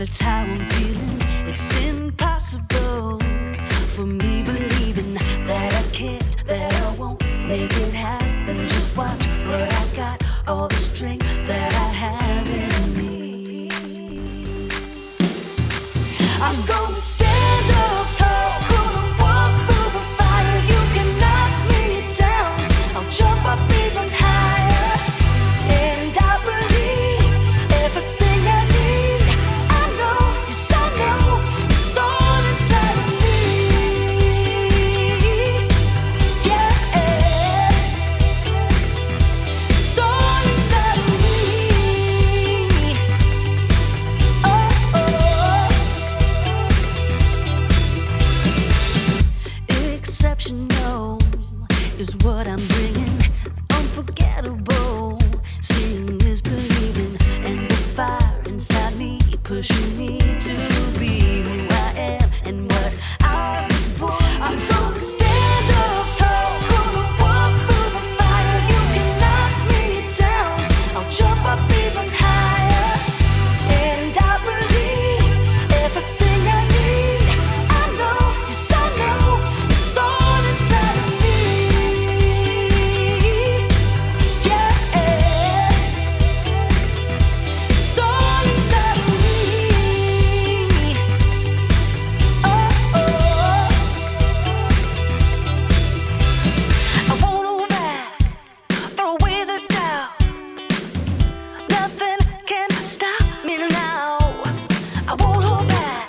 That's how I'm feeling. It's impossible for me believing that I can't, that I won't make it happen. Just watch what I got, all the strength that I have in me. I'm gonna stand up tall, gonna walk through the fire. You can knock me down, I'll jump up even higher. And I believe everything I need. I know, yes I know, it's all inside of me. Yeah, it's all inside of me. Exceptional is what I'm bringing. Unforgettable, seeing is believing, and the fire inside me pushing me to be who I am and what I was born to. I'm gonna stand up tall, gonna walk through the fire. You can knock me down, I'll jump up even higher. And I believe everything I need. I know, yes I know, it's all inside of me. Yeah, it's all inside of me. I won't hold back, throw away the doubt. Nothing can stop me now. I won't hold back,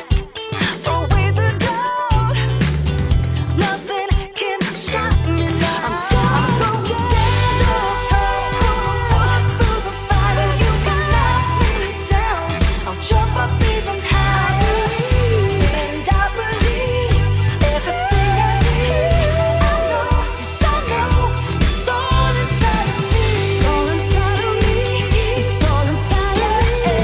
throw away the doubt. Nothing can stop me now. I'm gonna stand up tall, gonna walk through the fire. You can knock me down, I'll jump up even higher. And I believe everything I need. I know, yes I know, it's all inside of me. It's all inside of me. It's all inside of me.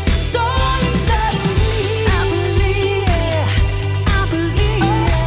It's all inside of me. I believe it. I believe it.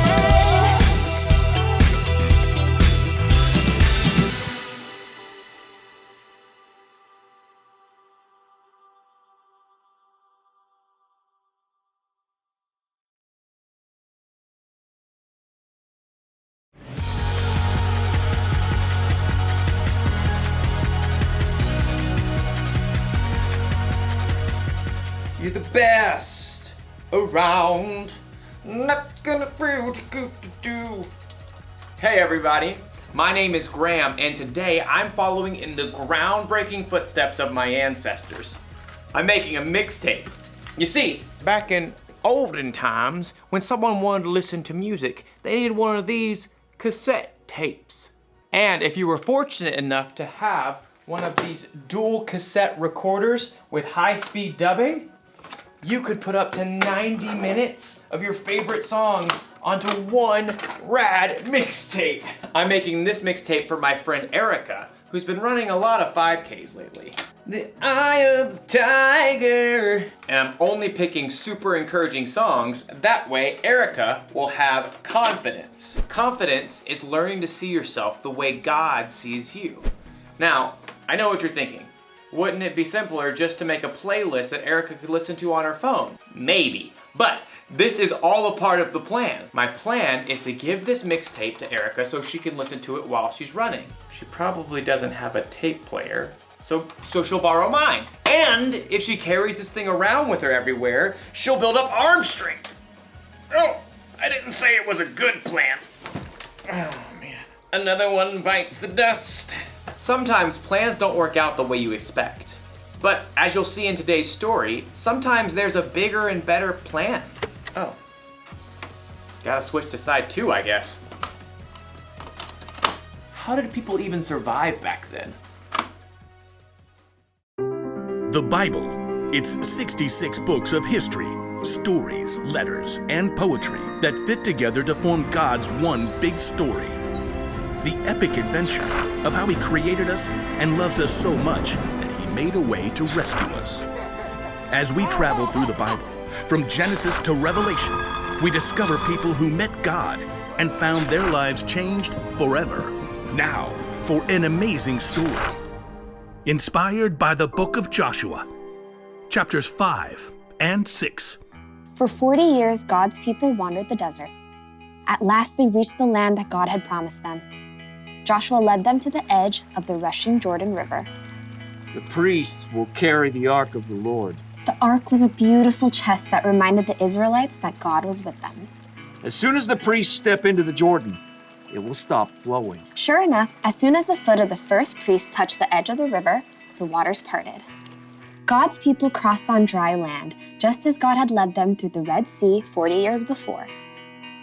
You're the best around. Not gonna feel too good to do. Hey everybody, my name is Graham, and today I'm following in the groundbreaking footsteps of my ancestors. I'm making a mixtape. You see, back in olden times, when someone wanted to listen to music, they needed one of these cassette tapes. And if you were fortunate enough to have one of these dual cassette recorders with high-speed dubbing, you could put up to 90 minutes of your favorite songs onto one rad mixtape. I'm making this mixtape for my friend Erica, who's been running a lot of 5Ks lately. The Eye of the Tiger. And I'm only picking super encouraging songs. That way, Erica will have confidence. Confidence is learning to see yourself the way God sees you. Now, I know what you're thinking. Wouldn't it be simpler just to make a playlist that Erica could listen to on her phone? Maybe, but this is all a part of the plan. My plan is to give this mixtape to Erica so she can listen to it while she's running. She probably doesn't have a tape player, so she'll borrow mine. And if she carries this thing around with her everywhere, she'll build up arm strength. Oh, I didn't say it was a good plan. Oh man, another one bites the dust. Sometimes plans don't work out the way you expect. But as you'll see in today's story, sometimes there's a bigger and better plan. Oh. Gotta switch to side 2, I guess. How did people even survive back then? The Bible. It's 66 books of history, stories, letters, and poetry that fit together to form God's one big story. The epic adventure of how He created us and loves us so much that He made a way to rescue us. As we travel through the Bible, from Genesis to Revelation, we discover people who met God and found their lives changed forever. Now, for an amazing story. Inspired by the book of Joshua, chapters 5 and 6. For 40 years, God's people wandered the desert. At last, they reached the land that God had promised them. Joshua led them to the edge of the rushing Jordan River. The priests will carry the ark of the Lord. The ark was a beautiful chest that reminded the Israelites that God was with them. As soon as the priests step into the Jordan, it will stop flowing. Sure enough, as soon as the foot of the first priest touched the edge of the river, the waters parted. God's people crossed on dry land, just as God had led them through the Red Sea 40 years before.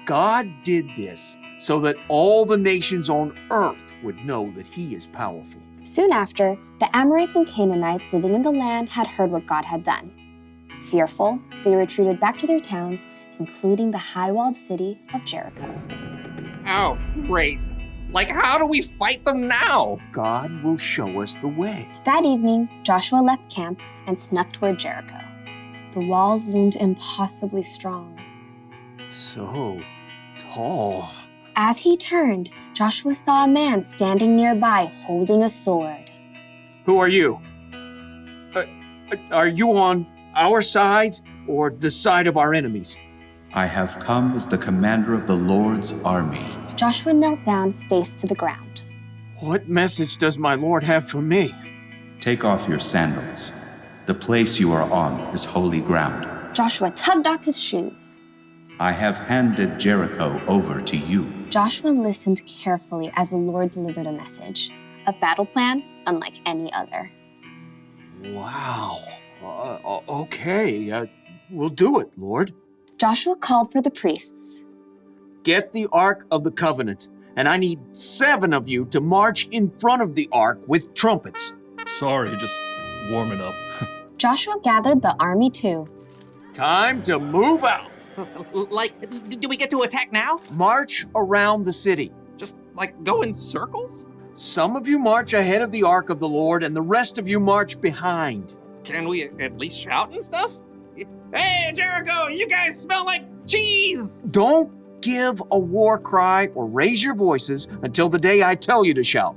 God did this so that all the nations on earth would know that He is powerful. Soon after, the Amorites and Canaanites living in the land had heard what God had done. Fearful, they retreated back to their towns, including the high-walled city of Jericho. Oh, great. Like, how do we fight them now? God will show us the way. That evening, Joshua left camp and snuck toward Jericho. The walls loomed impossibly strong. So tall. As he turned, Joshua saw a man standing nearby holding a sword. Who are you? Are you on our side or the side of our enemies? I have come as the commander of the Lord's army. Joshua knelt down, face to the ground. What message does my Lord have for me? Take off your sandals. The place you are on is holy ground. Joshua tugged off his shoes. I have handed Jericho over to you. Joshua listened carefully as the Lord delivered a message, a battle plan unlike any other. Wow. Okay, we'll do it, Lord. Joshua called for the priests. Get the Ark of the Covenant, and I need 7 of you to march in front of the Ark with trumpets. Sorry, just warming up. Joshua gathered the army too. Time to move out. Like, do we get to attack now? March around the city. Just, like, go in circles? Some of you march ahead of the Ark of the Lord, and the rest of you march behind. Can we at least shout and stuff? Hey, Jericho, you guys smell like cheese! Don't give a war cry or raise your voices until the day I tell you to shout.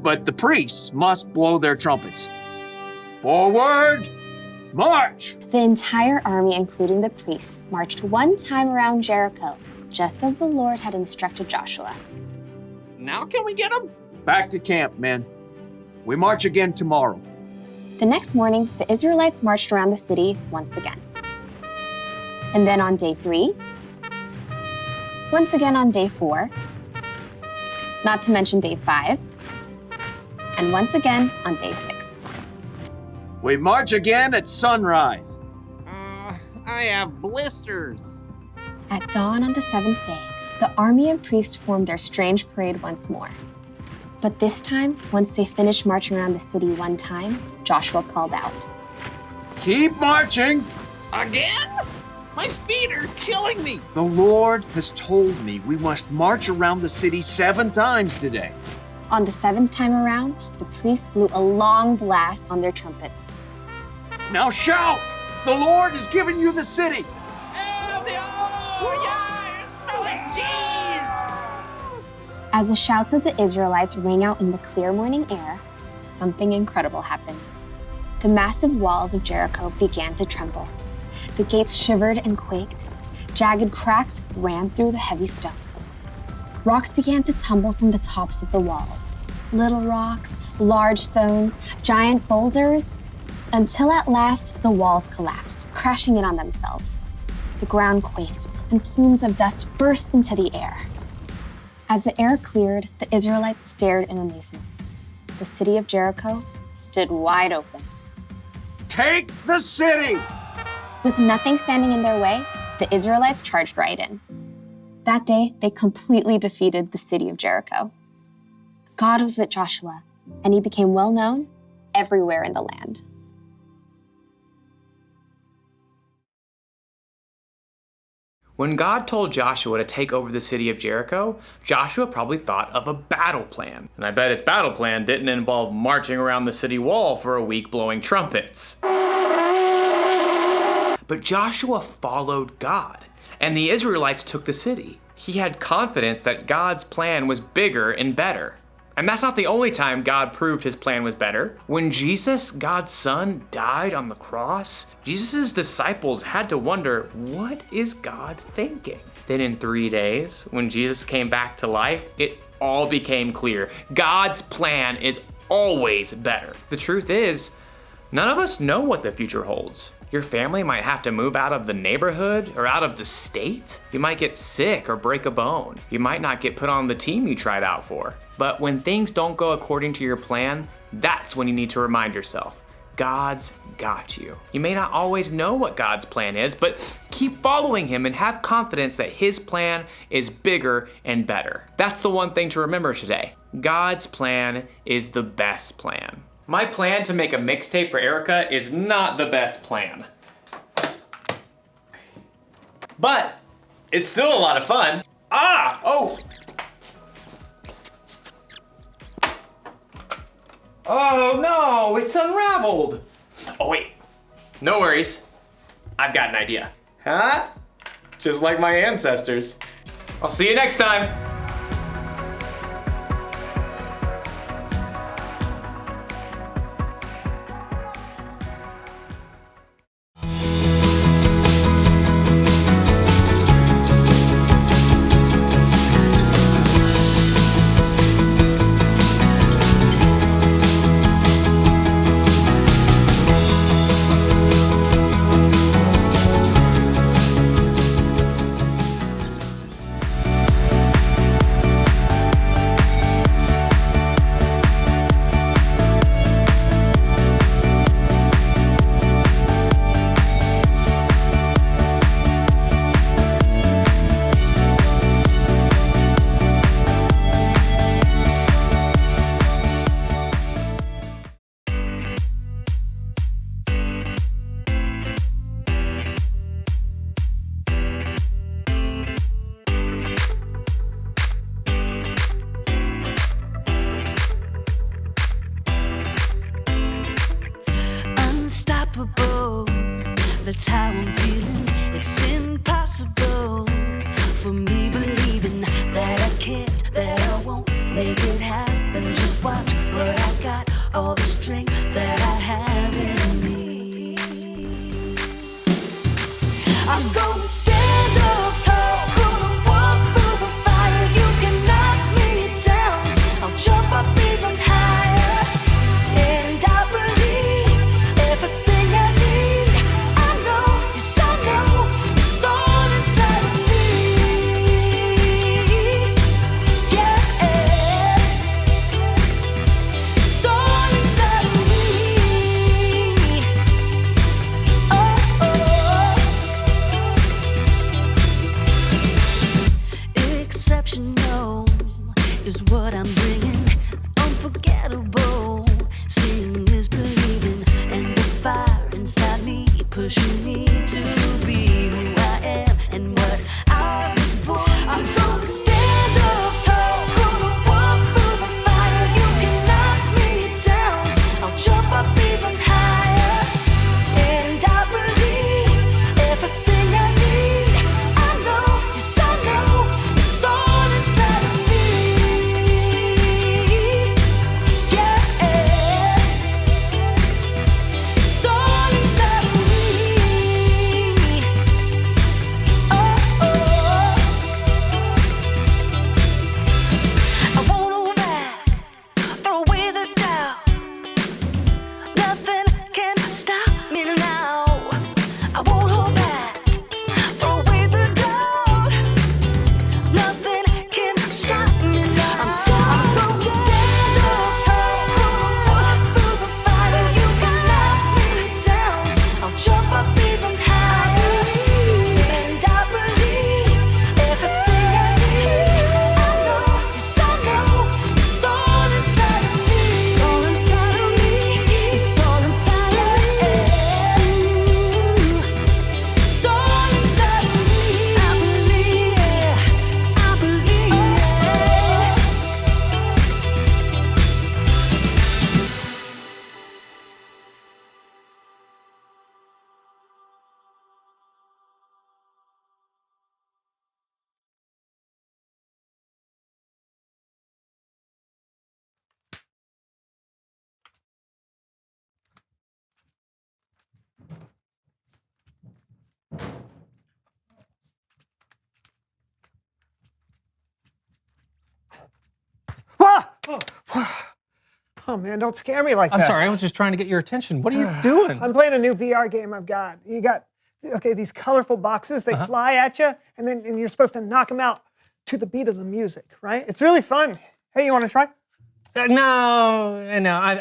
But the priests must blow their trumpets. Forward, march! The entire army, including the priests, marched one time around Jericho, just as the Lord had instructed Joshua. Now can we get them? Back to camp, men. We march again tomorrow. The next morning, the Israelites marched around the city once again. And then on day 3, once again on day 4, not to mention day 5, and once again on day 6. We march again at sunrise. I have blisters. At dawn on the 7th day, the army and priests formed their strange parade once more. But this time, once they finished marching around the city one time, Joshua called out. Keep marching. Again? My feet are killing me. The Lord has told me we must march around the city 7 times today. On the 7th time around, the priests blew a long blast on their trumpets. Now shout! The Lord has given you the city. Yeah, it smells like cheese. As the shouts of the Israelites rang out in the clear morning air, something incredible happened. The massive walls of Jericho began to tremble. The gates shivered and quaked. Jagged cracks ran through the heavy stones. Rocks began to tumble from the tops of the walls. Little rocks, large stones, giant boulders, until at last the walls collapsed, crashing in on themselves. The ground quaked, and plumes of dust burst into the air. As the air cleared, the Israelites stared in amazement. The city of Jericho stood wide open. Take the city! With nothing standing in their way, the Israelites charged right in. That day, they completely defeated the city of Jericho. God was with Joshua, and he became well known everywhere in the land. When God told Joshua to take over the city of Jericho, Joshua probably thought of a battle plan. And I bet his battle plan didn't involve marching around the city wall for a week blowing trumpets. But Joshua followed God, and the Israelites took the city. He had confidence that God's plan was bigger and better. And that's not the only time God proved his plan was better. When Jesus, God's son, died on the cross, Jesus' disciples had to wonder, what is God thinking? Then in 3 days, when Jesus came back to life, it all became clear. God's plan is always better. The truth is, none of us know what the future holds. Your family might have to move out of the neighborhood or out of the state. You might get sick or break a bone. You might not get put on the team you tried out for. But when things don't go according to your plan, that's when you need to remind yourself, God's got you. You may not always know what God's plan is, but keep following him and have confidence that his plan is bigger and better. That's the one thing to remember today. God's plan is the best plan. My plan to make a mixtape for Erica is not the best plan. But it's still a lot of fun. Oh no, it's unraveled. Oh wait, no worries. I've got an idea. Huh? Just like my ancestors. I'll see you next time. Unstoppable, that's how I'm feeling. It's impossible for me believing that I can't, that I won't make it happen. Just watch what I got, all the strength that I have in me. I'm gonna stand up tall, gonna walk through the fire. You can knock me down, I'll jump up even higher. And I believe everything I need. I know, yes I know, it's all inside of me. Yeah, it's all inside of me. Exceptional is what I'm bringing. Unforgettable, seeing is believing, and the fire inside me pushing me to be who I am and what I was born to. I'm gonna stand up tall, gonna walk through the fire. You can knock me down, I'll jump up even higher. And I believe everything I need. I know, yes I know, it's all inside of me. Oh man, don't scare me like that. I'm sorry, I was just trying to get your attention. What are you doing? I'm playing a new VR game I've got. You got, okay, these colorful boxes, they fly at you, and you're supposed to knock them out to the beat of the music, right? It's really fun. Hey, you want to try? No.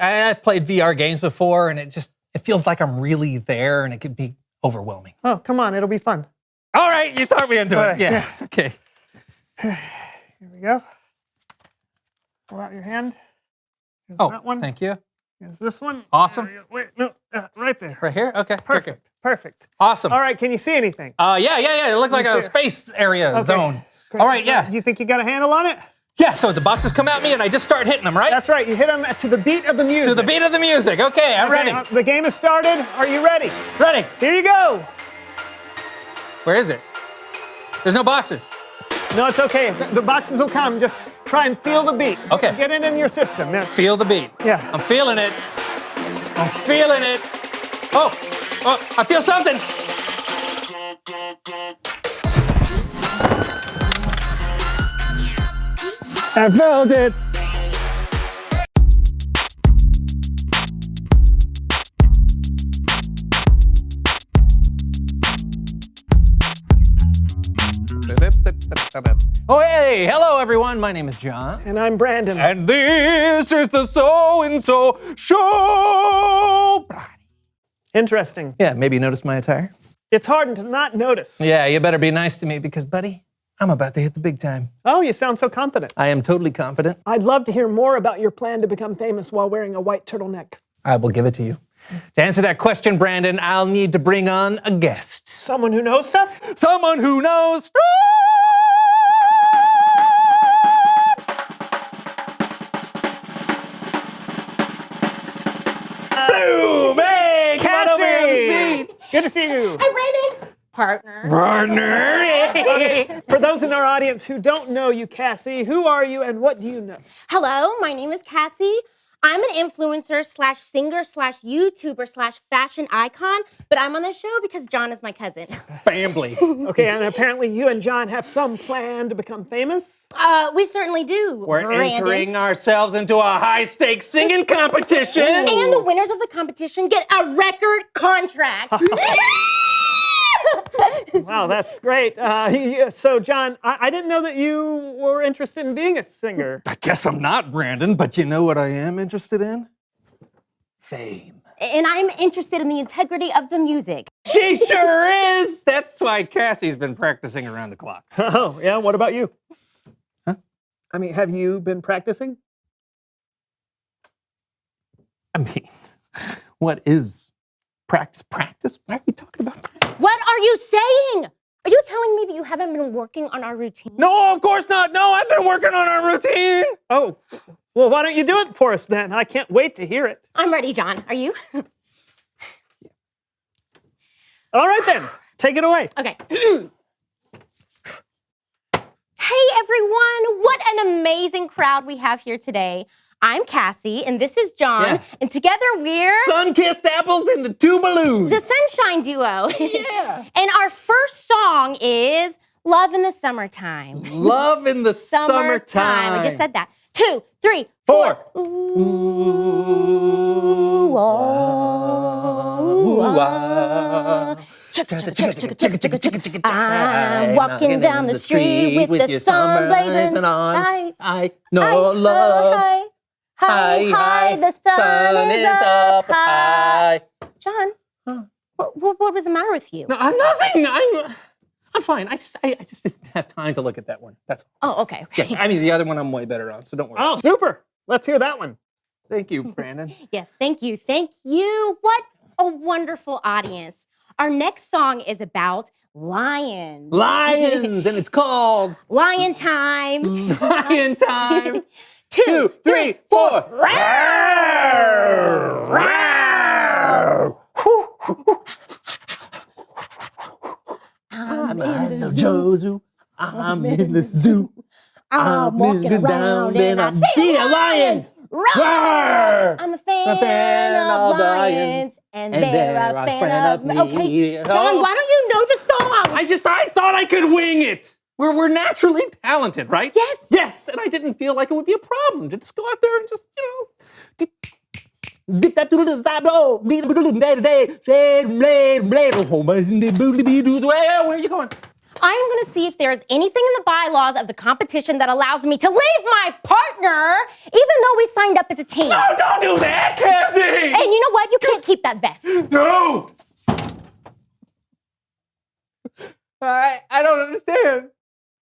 I've played VR games before, and it feels like I'm really there, and it could be overwhelming. Oh, come on, it'll be fun. All right, you talked me into All it. right, Yeah. Okay. Here we go. Pull out your hand. Here's Oh, that one. thank you. Here's this one. Awesome. Wait, no, right there. Right here? Okay. Perfect. Perfect. Awesome. All right, can you see anything? Yeah. It looked like Let me a see it. space area Okay, zone. great. All right, yeah. Do you think you got a handle on it? Yeah, so the boxes come at me and I just start hitting them, right? That's right. You hit them to the beat of the music. To the beat of the music. Okay, I'm ready. The game has started. Are you ready? Ready. Here you go. Where is it? There's no boxes. No, it's okay. The boxes will come. Just try and feel the beat. Okay. Get it in your system. Yeah. Feel the beat. Yeah. I'm feeling it. I'm feeling it. Oh, I feel something. I felt it. Oh, hey, hello everyone. My name is John. And I'm Brandon. And this is the So&So Show. Interesting. Yeah, maybe you noticed my attire? It's hard to not notice. Yeah, you better be nice to me because, buddy, I'm about to hit the big time. Oh, you sound so confident. I am totally confident. I'd love to hear more about your plan to become famous while wearing a white turtleneck. I will give it to you. To answer that question, Brandon, I'll need to bring on a guest. Someone who knows stuff? Someone who knows stuff! Boom! Hey, come on over here and see. Good to see you. Hi, Brandon. Partner. Partner! For those in our audience who don't know you, Cassie, who are you and what do you know? Hello, my name is Cassie. I'm an influencer slash singer slash YouTuber slash fashion icon, but I'm on the show because John is my cousin. Family. Okay, and apparently you and John have some plan to become famous? We certainly do. We're Brandon. entering ourselves into a high-stakes singing competition. And the winners of the competition get a record contract. Wow, that's great. So, John, I didn't know that you were interested in being a singer. I guess I'm not, Brandon, but you know what I am interested in? Fame. And I'm interested in the integrity of the music. She sure is! That's why Cassie's been practicing around the clock. Oh, yeah, what about you? Huh? I mean, have you been practicing? I mean, what is practice? Practice? Why are we talking about practice? What are you saying? Are you telling me that you haven't been working on our routine? No, of course not. No, I've been working on our routine. Oh, well, why don't you do it for us then? I can't wait to hear it. I'm ready, John. Are you? All right then, take it away. Okay. Hey everyone, what an amazing crowd we have here today. I'm Cassie, and this is John, Yeah. and together we're Sun-kissed apples and the two balloons. the Sunshine Duo. Yeah. And our first song is Love in the Summertime. Love in the summertime. I just said that. 2, 3, 4. 4. Ooh, oh, ah. I'm walking down the street with the sun blazing on. I know love. Hi, the sun is up high. John, what was the matter with you? No, nothing. I'm fine. I just didn't have time to look at that one. That's all. Oh, okay. Yeah, I mean, the other one I'm way better on, so don't worry. Oh, super. Let's hear that one. Thank you, Brandon. Yes, thank you. Thank you. What a wonderful audience. Our next song is about lions. Lions, and it's called Lion time. Lion Time. 2, 3, 4. I'm in the zoo. I'm in the zoo. I'm walking around and I see a lion. Roar! I'm a fan of lions, and they're a fan of me. Okay, John, why don't you know the song? I thought I could wing it. We're naturally talented, right? Yes. Yes, and I didn't feel like it would be a problem to just go out there and just, Zip that to the side, blow. Where are you going? I'm going to see if there's anything in the bylaws of the competition that allows me to leave my partner, even though we signed up as a team. No, don't do that, Cassie! And you know what? You can't keep that vest. No! I don't understand.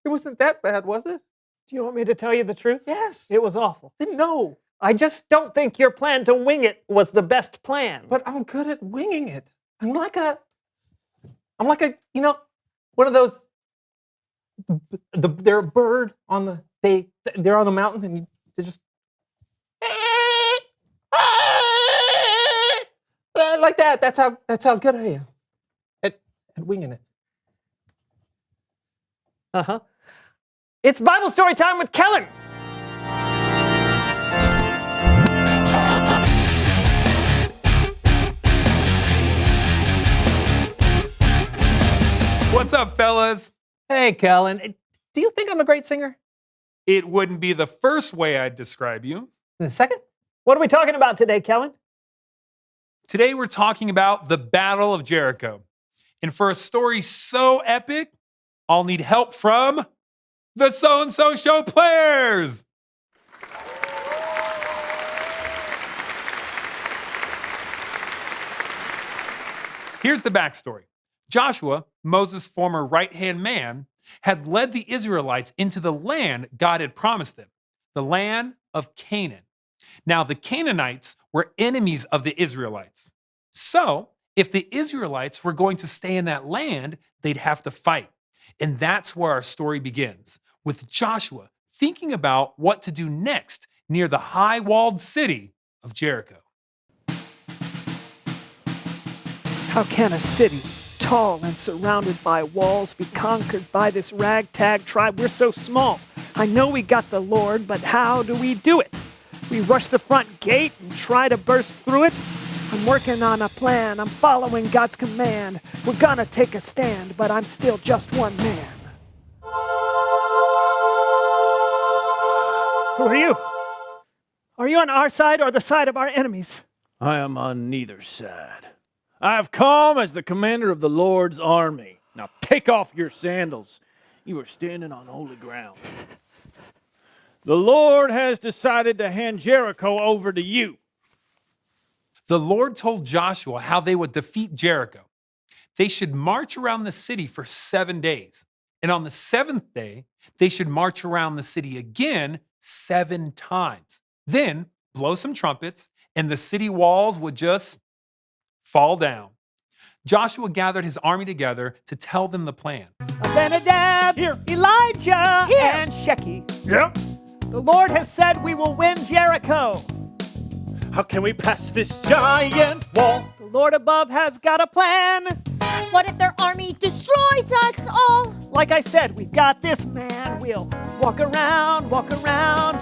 It wasn't that bad, was it? Do you want me to tell you the truth? Yes. It was awful. No. I just don't think your plan to wing it was the best plan. But I'm good at winging it. I'm like a, you know, one of those, they're a bird on the, they're on the mountain and they just, like that. That's how good I am at winging it. Uh-huh. It's Bible story time with Kellen. What's up, fellas? Hey, Kellen. Do you think I'm a great singer? It wouldn't be the first way I'd describe you. The second? What are we talking about today, Kellen? Today we're talking about the Battle of Jericho. And for a story so epic, I'll need help from the So&So Show players. Here's the backstory. Joshua, Moses' former right-hand man, had led the Israelites into the land God had promised them, the land of Canaan. Now, the Canaanites were enemies of the Israelites. So, if the Israelites were going to stay in that land, they'd have to fight. And that's where our story begins, with Joshua thinking about what to do next near the high-walled city of Jericho. How can a city tall and surrounded by walls be conquered by this ragtag tribe? We're so small. I know we got the Lord, but how do we do it? We rush the front gate and try to burst through it. I'm working on a plan. I'm following God's command. We're gonna take a stand, but I'm still just one man. Who are you? Are you on our side or the side of our enemies? I am on neither side. I have come as the commander of the Lord's army. Now take off your sandals. You are standing on holy ground. The Lord has decided to hand Jericho over to you. The Lord told Joshua how they would defeat Jericho. They should march around the city for 7 days. And on the 7th day, they should march around the city again 7 times. Then blow some trumpets, and the city walls would just fall down. Joshua gathered his army together to tell them the plan. Abinadab, here. Elijah, here. And Sheki. Yep. The Lord has said we will win Jericho. How can we pass this giant wall? The Lord above has got a plan. What if their army destroys us all? Like I said, we've got this, man. We'll walk around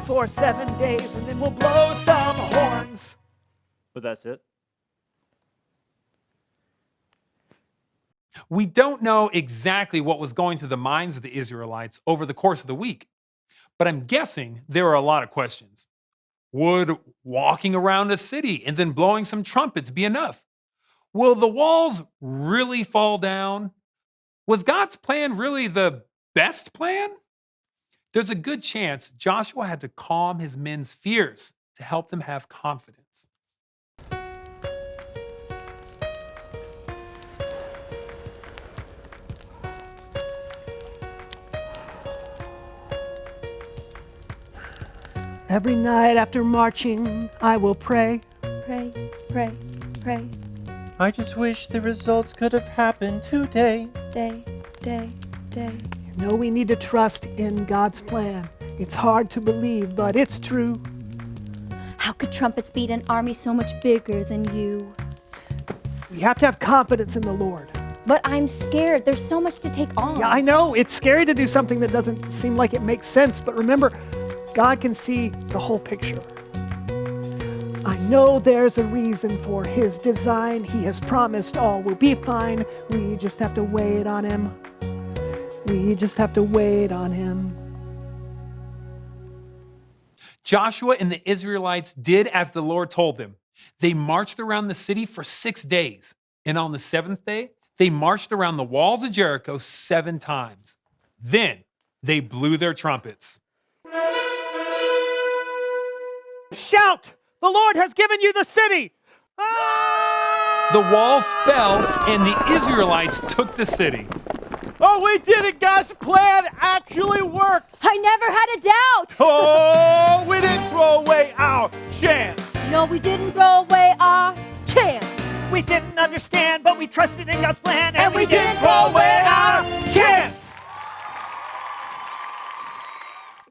for 7 days, and then we'll blow some horns. But that's it. We don't know exactly what was going through the minds of the Israelites over the course of the week, but I'm guessing there were a lot of questions. Would walking around a city and then blowing some trumpets be enough? Will the walls really fall down? Was God's plan really the best plan? There's a good chance Joshua had to calm his men's fears to help them have confidence. Every night after marching, I will pray. Pray, pray, pray. I just wish the results could have happened today. Day, day, day. You know we need to trust in God's plan. It's hard to believe, but it's true. How could trumpets beat an army so much bigger than you? We have to have confidence in the Lord. But I'm scared. There's so much to take on. Yeah, I know. It's scary to do something that doesn't seem like it makes sense, but remember, God can see the whole picture. I know there's a reason for His design. He has promised all will be fine. We just have to wait on Him. We just have to wait on Him. Joshua and the Israelites did as the Lord told them. They marched around the city for 6 days. And on the 7th day, they marched around the walls of Jericho 7 times. Then they blew their trumpets. Shout! The Lord has given you the city! The walls fell and the Israelites took the city. Oh, we did it! God's plan actually worked! I never had a doubt. Oh, we didn't throw away our chance! No, we didn't throw away our chance. We didn't understand, but we trusted in God's plan, And we didn't throw away our chance!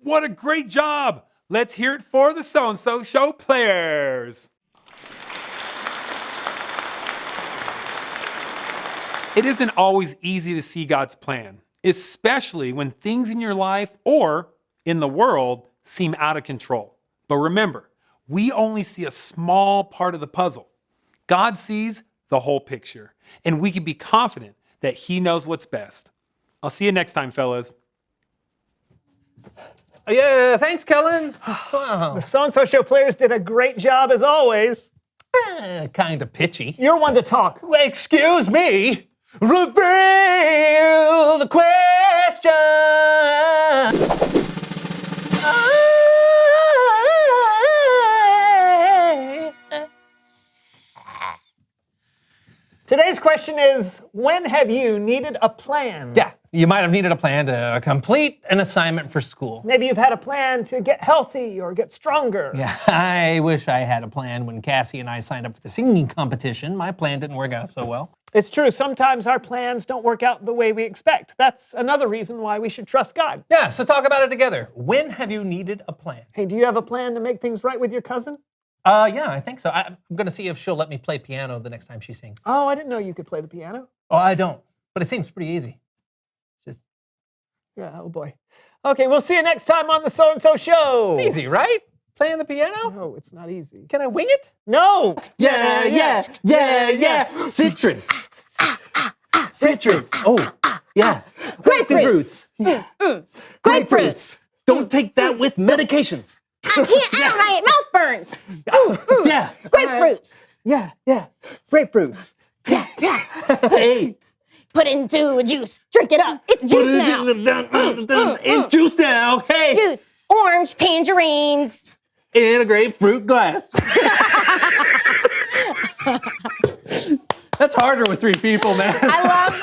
What a great job! Let's hear it for the So&So show players. It isn't always easy to see God's plan, especially when things in your life or in the world seem out of control. But remember, we only see a small part of the puzzle. God sees the whole picture, and we can be confident that He knows what's best. I'll see you next time, fellas. Yeah, thanks, Kellen. Wow. The So&So show players did a great job as always. Kind of pitchy. You're one to talk. Excuse me. Reveal the question. Today's question is, when have you needed a plan? Yeah, you might have needed a plan to complete an assignment for school. Maybe you've had a plan to get healthy or get stronger. Yeah, I wish I had a plan when Cassie and I signed up for the singing competition. My plan didn't work out so well. It's true, sometimes our plans don't work out the way we expect. That's another reason why we should trust God. Yeah, so talk about it together. When have you needed a plan? Hey, do you have a plan to make things right with your cousin? Yeah, I think so. I'm going to see if she'll let me play piano the next time she sings. Oh, I didn't know you could play the piano. Oh, I don't, but it seems pretty easy. It's just... Yeah, oh boy. Okay, we'll see you next time on the So&So show. It's easy, right? Playing the piano? No, it's not easy. Can I wing it? No! Yeah. Citrus. Citrus. Oh, yeah. Grapefruits. Grapefruits. Don't take that with medications. I can't. My mouth burns. Yeah. Grapefruits. Yeah. Grapefruits. Yeah. Hey. Put into a juice. Drink it up. It's juice now. It's juice now. Hey. Juice. Orange, tangerines. In a grapefruit glass. That's harder with 3 people, man. I love